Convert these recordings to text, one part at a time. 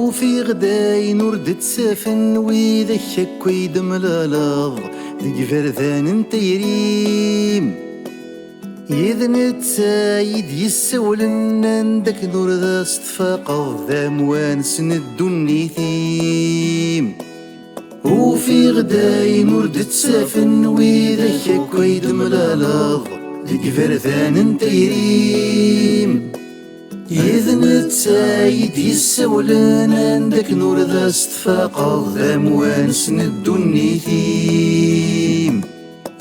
وفي غداي نورد تسافن وإذا شك ويدم الألغ ذي فرثان تيريم يذن تسايد يسولن عندك نور ذا استفاق ذا موانس ندني ثيم وفي غداي نورد تسافن وإذا شك ويدم الألغ ذي فرثان تيريم إذن تسايد يسولن عندك نور ذا استفاق ذا موانس ندني ثيم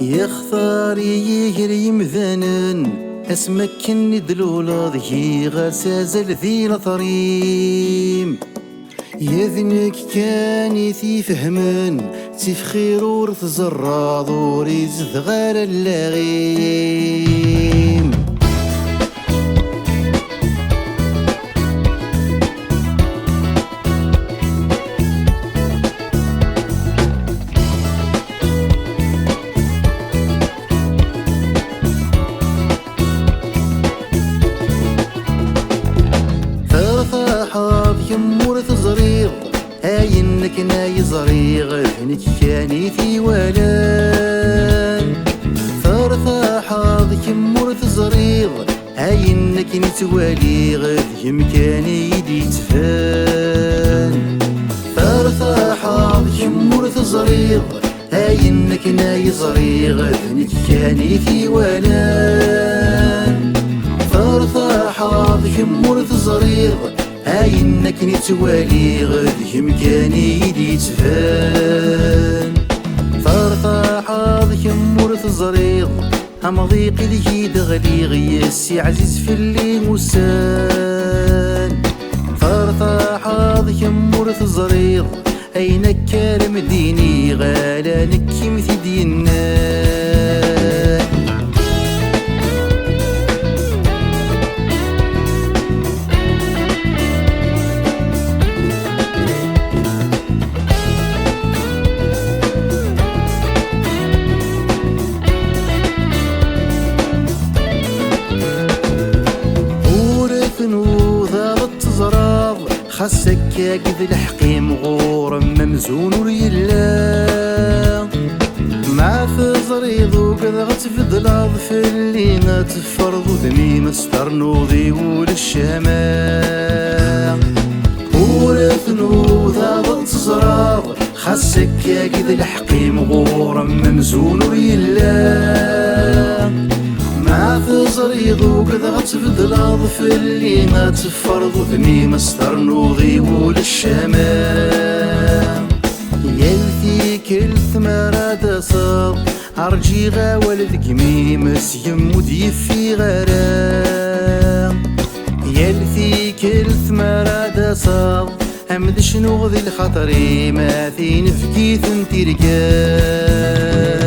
يختار يجري مذانا اسمك كني دلولا ذي غسازل ذي لطريم يذنك كاني ثي فهمان تيف خير ورث زراض وريز ذغار اللاغيم يمور تزريغ هاينك ناي زريغ هنك كاني في ولان فرثا حاضك يمور تزريغ هاينك نتواليغ يمكاني يدي تفان فرثا حاضك يمور تزريغ هاينك ناي زريغ هنك كاني في ولان فرثا حاضك يمور تزريغ هاينك نتوالي غد يمكاني يدي تفان فرطا حاضك يمور تزريض همضيق لي دغلي غياسي عزيز في اللي موسان فرطا حاضك يمور تزريض اينك كارم ديني غالانك كيمثي دينان خاصك كاكد الحقيم غور ممزون وريلا مع فزريض وقد غتفضل في اللي نتفرض ذمي مستر نوضي وللشمال ورث نوضا تزرار خاصك كاكد الحقيم غور ممزون وريلا مع فزريض وقد غتفضل في اللي ما تفرض ذمي مستر نوضي وللشمال يلثي كل ثمرة تصاب عرجي غاول القميم يمود يفي غرام يلثي كل ثمرة تصاب أمد شنو ذي الخطري ما في نفكي ثنتي رقام